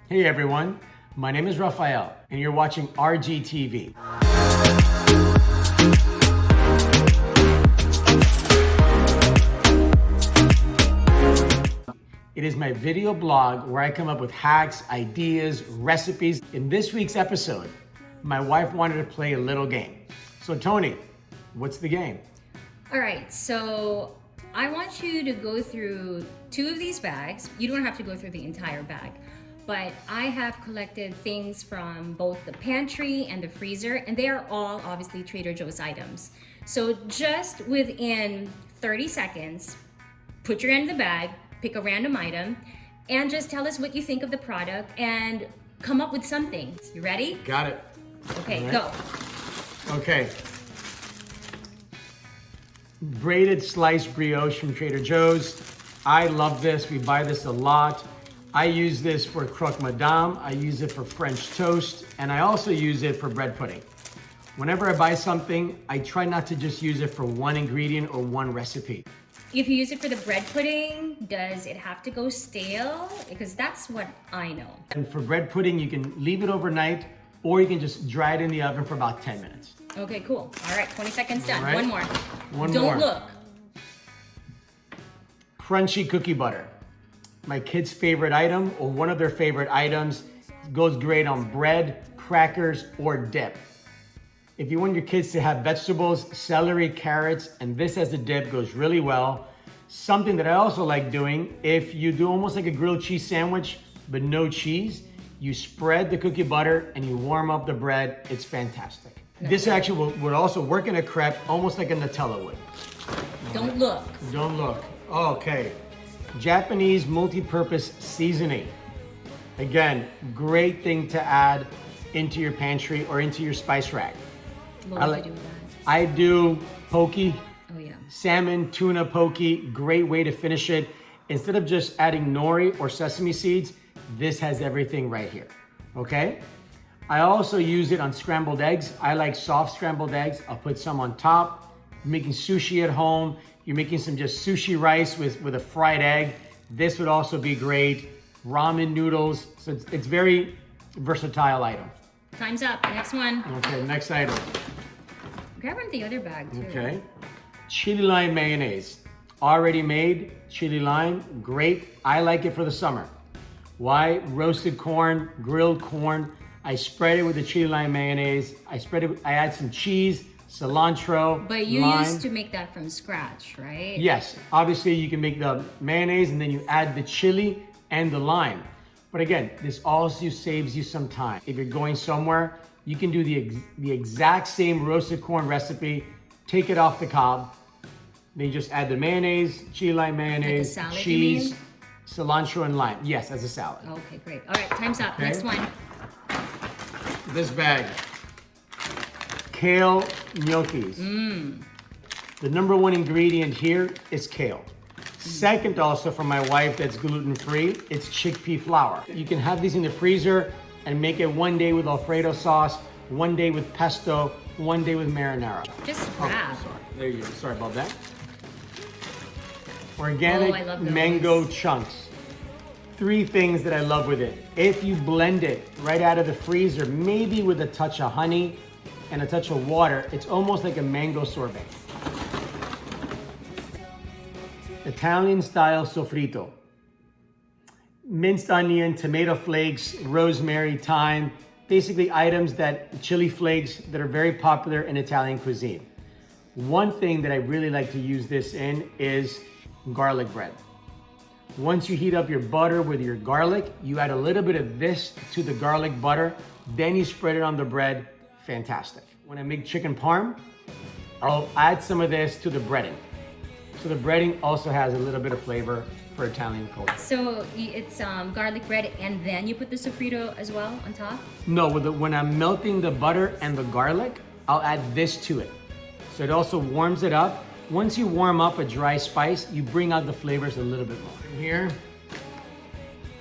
Hey everyone, my name is Rafael and you're watching RGTV. It is my video blog where I come up with hacks, ideas, recipes. In this week's episode, my wife wanted to play a little game. So Tony, what's the game? All right, so I want you to go through two of these bags. You don't have to go through the entire bag, but I have collected things from both the pantry and the freezer, and they are all obviously Trader Joe's items. So just within 30 seconds, put your hand in the bag, pick a random item, and just tell us what you think of the product and come up with something. You ready? Got it. Okay, right. go. Okay. Braided sliced brioche from Trader Joe's. I love this. We buy this a lot. I use this for croque madame. I use it for French toast. And I also use it for bread pudding. Whenever I buy something, I try not to just use it for one ingredient or one recipe. If you use it for the bread pudding, does it have to go stale? Because that's what I know. And for bread pudding, you can leave it overnight or you can just dry it in the oven for about 10 minutes. Okay, cool. All right, 20 seconds done. Right. One more. One Don't more. look. Crunchy cookie butter. My kids' favorite item, or one of their favorite items. Goes great on bread, crackers, or dip. If you want your kids to have vegetables, celery, carrots, and this as a dip goes really well. Something that I also like doing, if you do almost like a grilled cheese sandwich, but no cheese, you spread the cookie butter and you warm up the bread. It's fantastic. This actually would also work in a crepe, almost like a Nutella would. Don't look. Don't look. Okay. Japanese multi-purpose seasoning. Again, great thing to add into your pantry or into your spice rack. What would you do with that? I do poke, Oh yeah. salmon, tuna poke, great way to finish it. Instead of just adding nori or sesame seeds, this has everything right here, okay? I also use it on scrambled eggs. I like soft scrambled eggs. I'll put some on top. You're making sushi at home. You're making some just sushi rice with a fried egg. This would also be great. Ramen noodles. So it's very versatile item. Time's up. Next one. Okay, next item. Grab from the other bag too. Okay. Chili lime mayonnaise. Already made chili lime. Great. I like it for the summer. Why? Roasted corn, grilled corn. I spread it with the chili lime mayonnaise. I add some cheese, cilantro, But you lime. used to make that from scratch, right? Yes, obviously you can make the mayonnaise and then you add the chili and the lime. But again, this also saves you some time. If you're going somewhere, you can do the exact same roasted corn recipe, take it off the cob, then you just add the mayonnaise, chili lime mayonnaise, Like a salad, cheese, you mean? cilantro and lime. Yes, as a salad. Okay, great. All right, time's up. Okay. Next one. This bag, Kale Gnocchis. The number one ingredient here is kale. Second also from my wife that's gluten-free, it's chickpea flour. You can have these in the freezer and make it one day with Alfredo sauce, one day with pesto, one day with marinara. Just Oh, grab. sorry. There you go. Sorry about that. Organic Oh, I love those. mango chunks. 3 things that I love with it. If you blend it right out of the freezer, maybe with a touch of honey and a touch of water, it's almost like a mango sorbet. Italian style sofrito. Minced onion, tomato flakes, rosemary, thyme, basically items chili flakes that are very popular in Italian cuisine. One thing that I really like to use this in is garlic bread. Once you heat up your butter with your garlic, you add a little bit of this to the garlic butter, then you spread it on the bread. Fantastic. When I make chicken parm, I'll add some of this to the breading. So the breading also has a little bit of flavor for Italian culture. So it's garlic bread, and then you put the sofrito as well on top? No, when I'm melting the butter and the garlic, I'll add this to it. So it also warms it up. Once you warm up a dry spice, you bring out the flavors a little bit more. Here,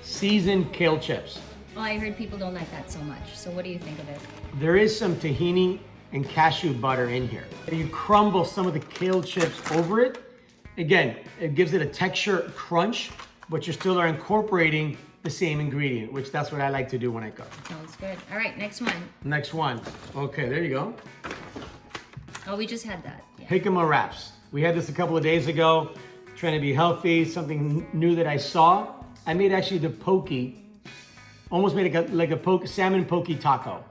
seasoned kale chips. Oh, I heard people don't like that so much. So what do you think of it? There is some tahini and cashew butter in here. You crumble some of the kale chips over it. Again, it gives it a texture crunch, but you still are incorporating the same ingredient, which that's what I like to do when I cook. Sounds good. All right, next one. Next one. Okay, there you go. Oh, we just had that. Yeah. Jicama Wraps. We had this a couple of days ago, trying to be healthy, something new that I saw. I made actually the poke, almost made like a salmon poke taco.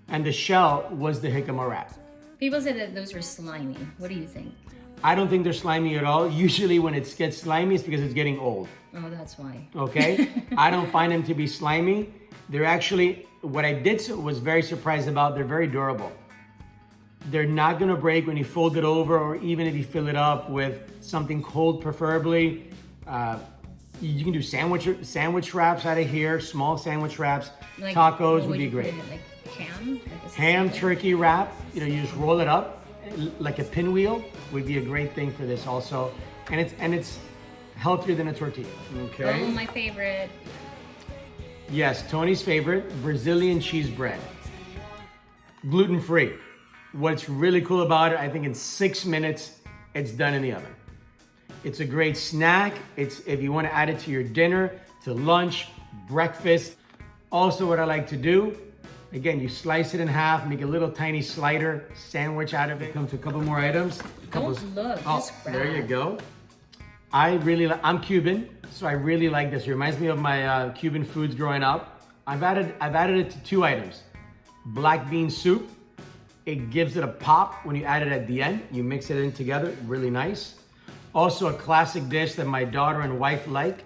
And the shell was the jicama wrap. People said that those were slimy. What do you think? I don't think they're slimy at all. Usually when it gets slimy, it's because it's getting old. Oh, that's why. Okay? I don't find them to be slimy. They're actually, what I was very surprised about, they're very durable. They're not gonna break when you fold it over, or even if you fill it up with something cold, preferably. You can do sandwich wraps out of here, small sandwich wraps. Like, tacos would be great. Like ham? Like Ham turkey wrap, you just roll it up like a pinwheel would be a great thing for this also. And it's healthier than a tortilla. Okay. Oh, my favorite. Yes, Tony's favorite, Brazilian cheese bread. Gluten-free. What's really cool about it, I think in 6 minutes, it's done in the oven. It's a great snack. It's if you want to add it to your dinner, to lunch, breakfast. Also, what I like to do, again, you slice it in half, make a little tiny slider sandwich out of it. Come to a couple more items. Don't look, just grab. There you go. I'm Cuban, so I really like this. It reminds me of my Cuban foods growing up. I've added it to 2 items. Black bean soup. It gives it a pop when you add it at the end. You mix it in together, really nice. Also, a classic dish that my daughter and wife like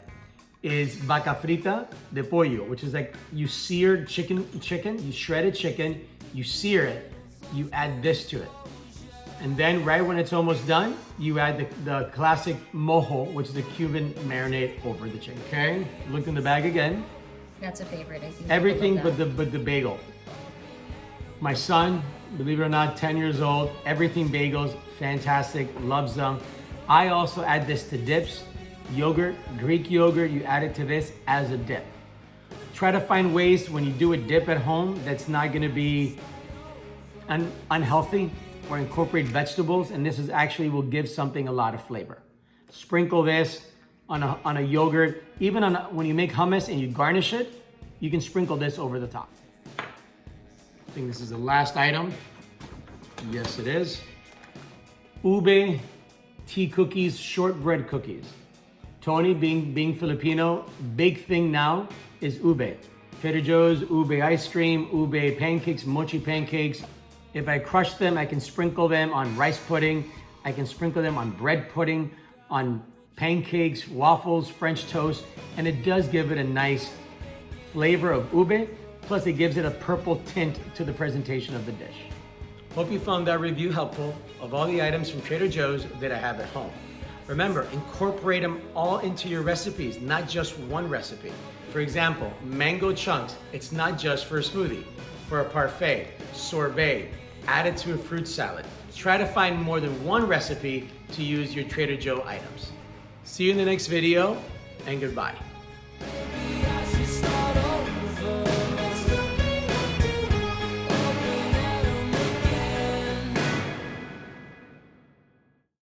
is vaca frita de pollo, which is like you seared chicken, you shredded chicken, you sear it, you add this to it. And then right when it's almost done, you add the classic mojo, which is a Cuban marinade over the chicken. Okay, look in the bag again. That's a favorite, I think. Everything but the bagel. My son, believe it or not, 10 years old, everything bagels, fantastic, loves them. I also add this to dips, yogurt, Greek yogurt, you add it to this as a dip. Try to find ways when you do a dip at home that's not gonna be unhealthy, or incorporate vegetables, and this is actually will give something a lot of flavor. Sprinkle this on a yogurt, even when you make hummus and you garnish it, you can sprinkle this over the top. I think this is the last item. Yes, it is. Ube Tea Cookies Shortbread Cookies. Tony, being Filipino, big thing now is ube. Trader Joe's, ube ice cream, ube pancakes, mochi pancakes. If I crush them, I can sprinkle them on rice pudding. I can sprinkle them on bread pudding, on pancakes, waffles, French toast, and it does give it a nice flavor of ube. Plus, it gives it a purple tint to the presentation of the dish. Hope you found that review helpful of all the items from Trader Joe's that I have at home. Remember, incorporate them all into your recipes, not just one recipe. For example, mango chunks, it's not just for a smoothie, for a parfait, sorbet, add it to a fruit salad. Try to find more than one recipe to use your Trader Joe items. See you in the next video, and goodbye.